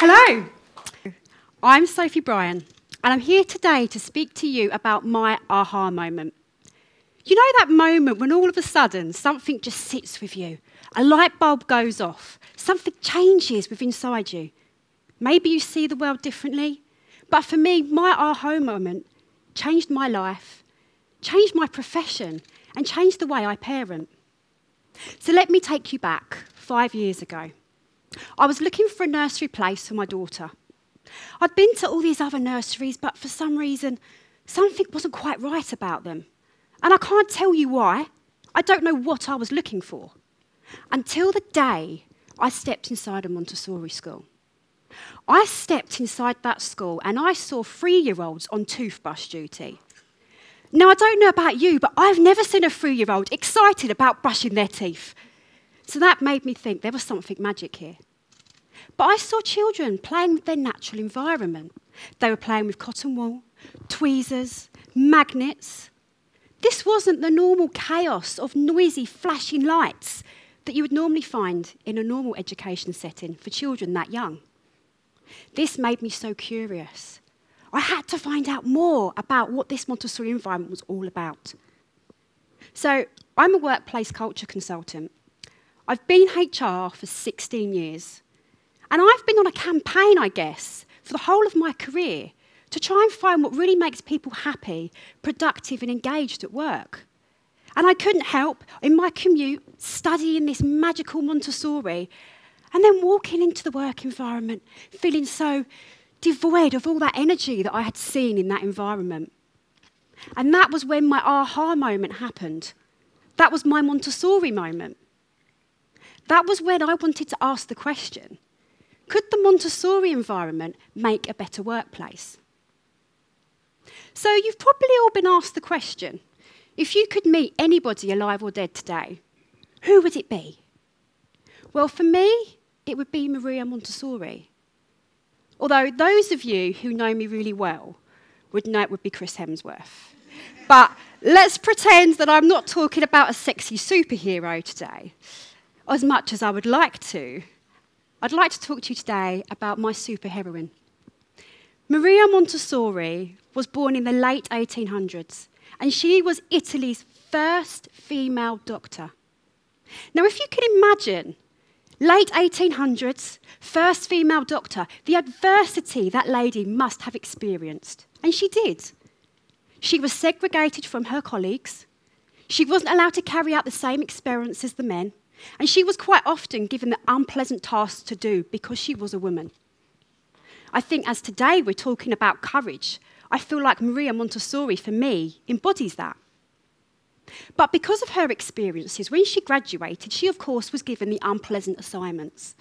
Hello, I'm Sophie Bryan, and I'm here today to speak to you about my aha moment. You know that moment when all of a sudden something just sits with you, a light bulb goes off, something changes within inside you. Maybe you see the world differently, but for me, my aha moment changed my life, changed my profession, and changed the way I parent. So let me take you back 5 years ago. I was looking for a nursery place for my daughter. I'd been to all these other nurseries, but for some reason, something wasn't quite right about them. And I can't tell you why. I don't know what I was looking for. Until the day I stepped inside a Montessori school. I stepped inside that school and I saw 3-year-olds on toothbrush duty. Now, I don't know about you, but I've never seen a 3-year-old excited about brushing their teeth. So that made me think there was something magic here. But I saw children playing with their natural environment. They were playing with cotton wool, tweezers, magnets. This wasn't the normal chaos of noisy, flashing lights that you would normally find in a normal education setting for children that young. This made me so curious. I had to find out more about what this Montessori environment was all about. So I'm a workplace culture consultant. I've been HR for 16 years. And I've been on a campaign, I guess, for the whole of my career to try and find what really makes people happy, productive and engaged at work. And I couldn't help, in my commute, studying this magical Montessori and then walking into the work environment feeling so devoid of all that energy that I had seen in that environment. And that was when my aha moment happened. That was my Montessori moment. That was when I wanted to ask the question, could the Montessori environment make a better workplace? So you've probably all been asked the question, if you could meet anybody alive or dead today, who would it be? Well, for me, it would be Maria Montessori. Although those of you who know me really well would know it would be Chris Hemsworth. But let's pretend that I'm not talking about a sexy superhero today, as much as I would like to. I'd like to talk to you today about my superheroine. Maria Montessori was born in the late 1800s, and she was Italy's first female doctor. Now, if you can imagine, late 1800s, first female doctor, the adversity that lady must have experienced. And she did. She was segregated from her colleagues. She wasn't allowed to carry out the same experiments as the men. And she was quite often given the unpleasant tasks to do because she was a woman. I think as today we're talking about courage, I feel like Maria Montessori, for me, embodies that. But because of her experiences, when she graduated, she, of course, was given the unpleasant assignments.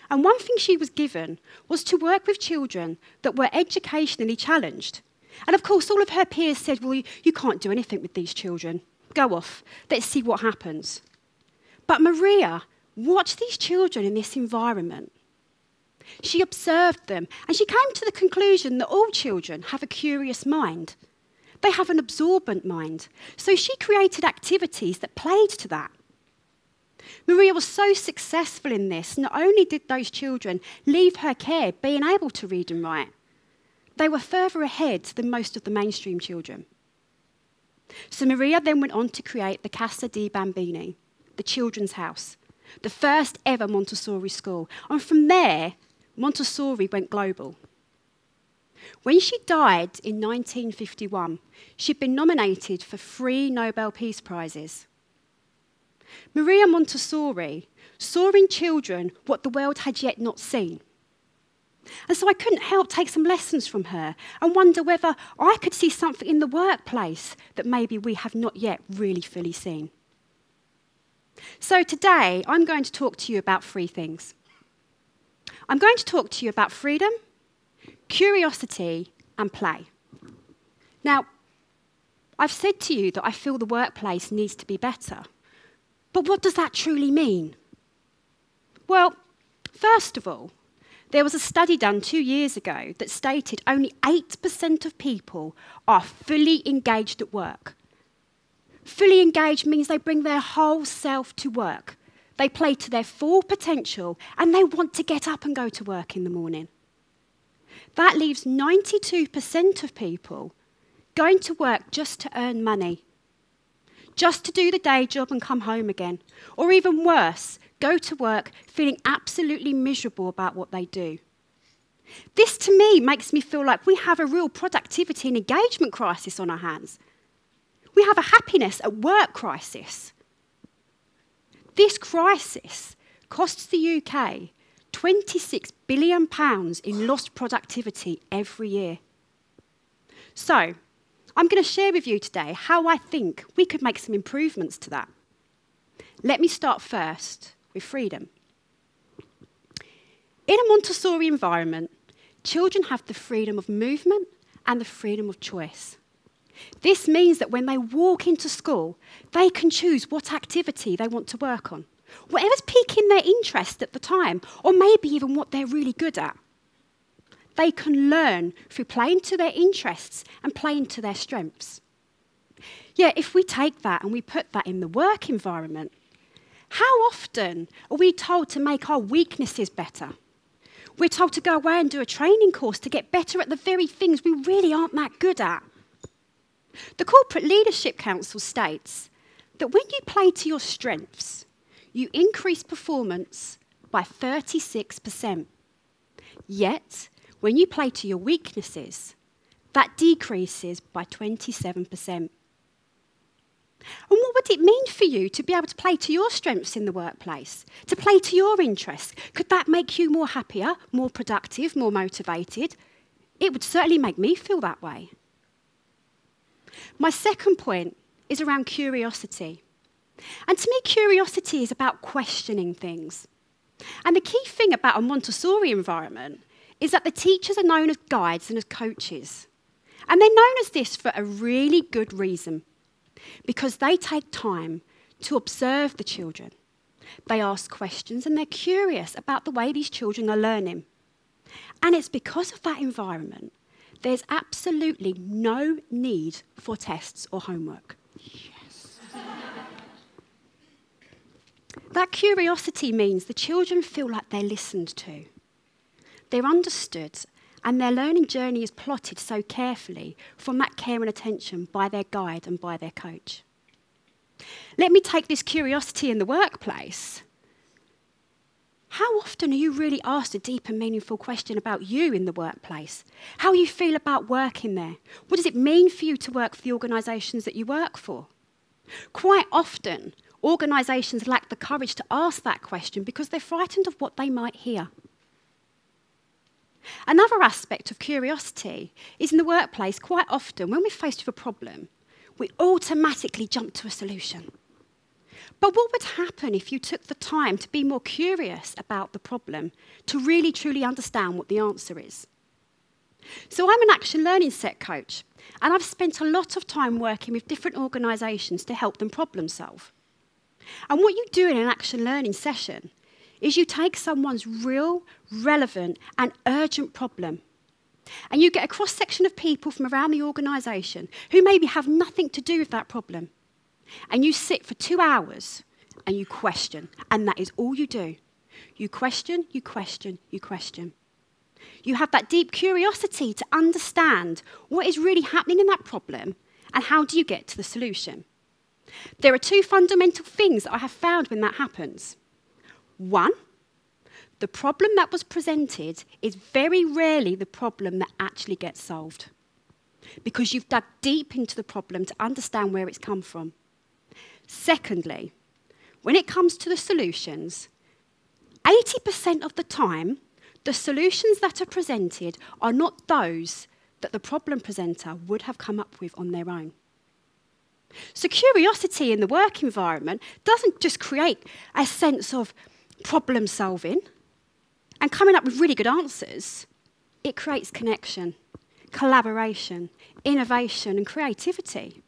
And one thing she was given was to work with children that were educationally challenged. And, of course, all of her peers said, well, you can't do anything with these children. Go off. Let's see what happens. But Maria watched these children in this environment. She observed them, and she came to the conclusion that all children have a curious mind. They have an absorbent mind. So she created activities that played to that. Maria was so successful in this, not only did those children leave her care being able to read and write, they were further ahead than most of the mainstream children. So Maria then went on to create the Casa dei Bambini, the children's house, the first ever Montessori school. And from there, Montessori went global. When she died in 1951, she'd been nominated for 3 Nobel Peace Prizes. Maria Montessori saw in children what the world had yet not seen. And so I couldn't help take some lessons from her and wonder whether I could see something in the workplace that maybe we have not yet really fully seen. So today, I'm going to talk to you about 3 things. I'm going to talk to you about freedom, curiosity, and play. Now, I've said to you that I feel the workplace needs to be better. But what does that truly mean? Well, first of all, there was a study done 2 years ago that stated only 8% of people are fully engaged at work. Fully engaged means they bring their whole self to work. They play to their full potential and they want to get up and go to work in the morning. That leaves 92% of people going to work just to earn money, just to do the day job and come home again. Or even worse, go to work feeling absolutely miserable about what they do. This, to me, makes me feel like we have a real productivity and engagement crisis on our hands. We have a happiness at work crisis. This crisis costs the UK £26 billion in lost productivity every year. So, I'm going to share with you today how I think we could make some improvements to that. Let me start first with freedom. In a Montessori environment, children have the freedom of movement and the freedom of choice. This means that when they walk into school, they can choose what activity they want to work on, whatever's piquing their interest at the time, or maybe even what they're really good at. They can learn through playing to their interests and playing to their strengths. Yet if we take that and we put that in the work environment, how often are we told to make our weaknesses better? We're told to go away and do a training course to get better at the very things we really aren't that good at. The Corporate Leadership Council states that when you play to your strengths, you increase performance by 36%. Yet, when you play to your weaknesses, that decreases by 27%. And what would it mean for you to be able to play to your strengths in the workplace, to play to your interests? Could that make you more happier, more productive, more motivated? It would certainly make me feel that way. My second point is around curiosity. And to me, curiosity is about questioning things. And the key thing about a Montessori environment is that the teachers are known as guides and as coaches. And they're known as this for a really good reason, because they take time to observe the children. They ask questions and they're curious about the way these children are learning. And it's because of that environment there's absolutely no need for tests or homework. Yes. That curiosity means the children feel like they're listened to. They're understood, and their learning journey is plotted so carefully from that care and attention by their guide and by their coach. Let me take this curiosity in the workplace. How often are you really asked a deep and meaningful question about you in the workplace? How you feel about working there? What does it mean for you to work for the organisations that you work for? Quite often, organisations lack the courage to ask that question because they're frightened of what they might hear. Another aspect of curiosity is in the workplace, quite often, when we're faced with a problem, we automatically jump to a solution. But what would happen if you took the time to be more curious about the problem, to really truly understand what the answer is? So I'm an action learning set coach, and I've spent a lot of time working with different organisations to help them problem solve. And what you do in an action learning session is you take someone's real, relevant and urgent problem, and you get a cross-section of people from around the organisation who maybe have nothing to do with that problem. And you sit for 2 hours and you question, and that is all you do. You question, you question, you question. You have that deep curiosity to understand what is really happening in that problem and how do you get to the solution. There are two fundamental things that I have found when that happens. One, the problem that was presented is very rarely the problem that actually gets solved, because you've dug deep into the problem to understand where it's come from. Secondly, when it comes to the solutions, 80% of the time, the solutions that are presented are not those that the problem presenter would have come up with on their own. So curiosity in the work environment doesn't just create a sense of problem solving and coming up with really good answers. It creates connection, collaboration, innovation and creativity.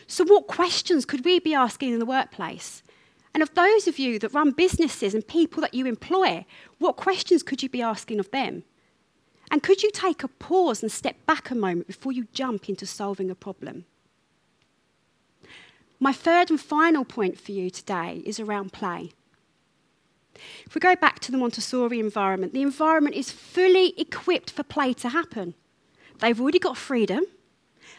So what questions could we be asking in the workplace? And of those of you that run businesses and people that you employ, what questions could you be asking of them? And could you take a pause and step back a moment before you jump into solving a problem? My third and final point for you today is around play. If we go back to the Montessori environment, the environment is fully equipped for play to happen. They've already got freedom.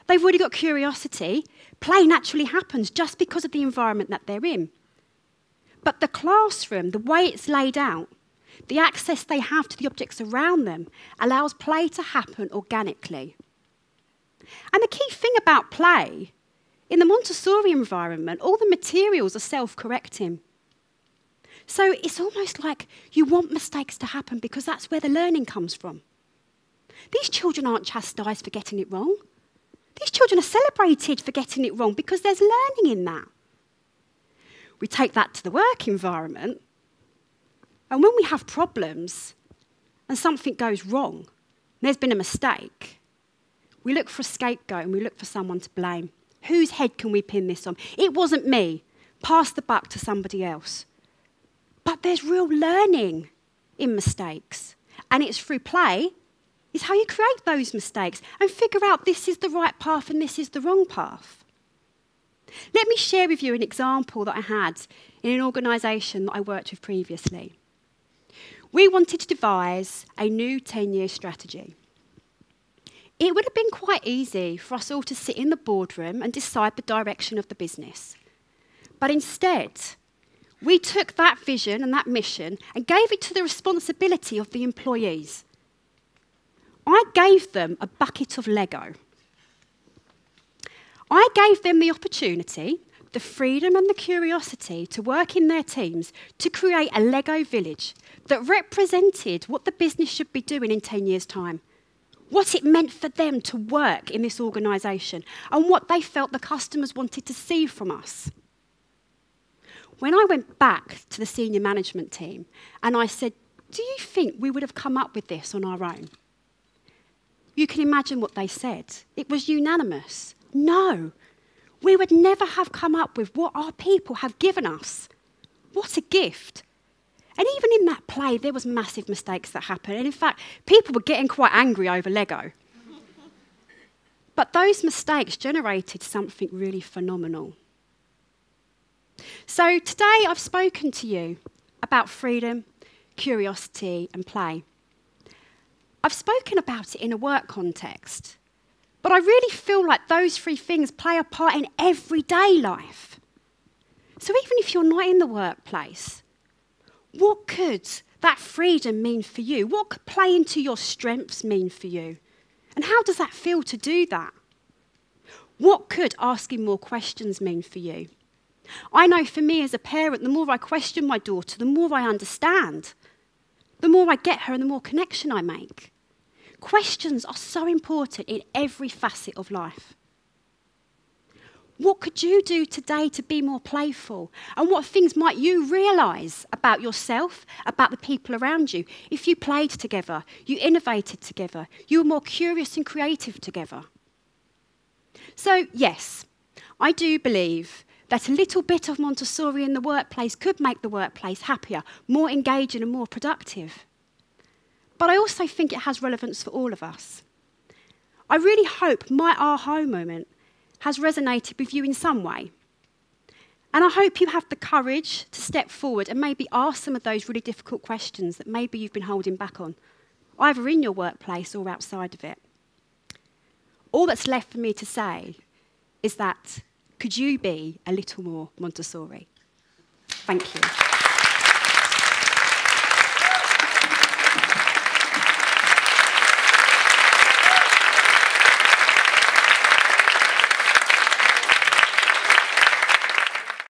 They've already got curiosity. Play naturally happens just because of the environment that they're in. But the classroom, the way it's laid out, the access they have to the objects around them allows play to happen organically. And the key thing about play, in the Montessori environment, all the materials are self-correcting. So it's almost like you want mistakes to happen because that's where the learning comes from. These children aren't chastised for getting it wrong. These children are celebrated for getting it wrong because there's learning in that. We take that to the work environment, and when we have problems and something goes wrong, and there's been a mistake, we look for a scapegoat and we look for someone to blame. Whose head can we pin this on? It wasn't me. Pass the buck to somebody else. But there's real learning in mistakes, and it's through play is how you create those mistakes and figure out this is the right path and this is the wrong path. Let me share with you an example that I had in an organisation that I worked with previously. We wanted to devise a new 10-year strategy. It would have been quite easy for us all to sit in the boardroom and decide the direction of the business. But instead, we took that vision and that mission and gave it to the responsibility of the employees. I gave them a bucket of Lego. I gave them the opportunity, the freedom and the curiosity to work in their teams to create a Lego village that represented what the business should be doing in 10 years' time, what it meant for them to work in this organisation, and what they felt the customers wanted to see from us. When I went back to the senior management team and I said, do you think we would have come up with this on our own? You can imagine what they said. It was unanimous. No, we would never have come up with what our people have given us. What a gift. And even in that play, there was massive mistakes that happened. And in fact, people were getting quite angry over Lego. But those mistakes generated something really phenomenal. So today I've spoken to you about freedom, curiosity and play. I've spoken about it in a work context, but I really feel like those three things play a part in everyday life. So even if you're not in the workplace, what could that freedom mean for you? What could play into your strengths mean for you? And how does that feel to do that? What could asking more questions mean for you? I know for me as a parent, the more I question my daughter, the more I understand. The more I get her and the more connection I make. Questions are so important in every facet of life. What could you do today to be more playful? And what things might you realise about yourself, about the people around you, if you played together, you innovated together, you were more curious and creative together? So, yes, I do believe that a little bit of Montessori in the workplace could make the workplace happier, more engaging and more productive. But I also think it has relevance for all of us. I really hope my aha moment has resonated with you in some way. And I hope you have the courage to step forward and maybe ask some of those really difficult questions that maybe you've been holding back on, either in your workplace or outside of it. All that's left for me to say is that could you be a little more Montessori? Thank you.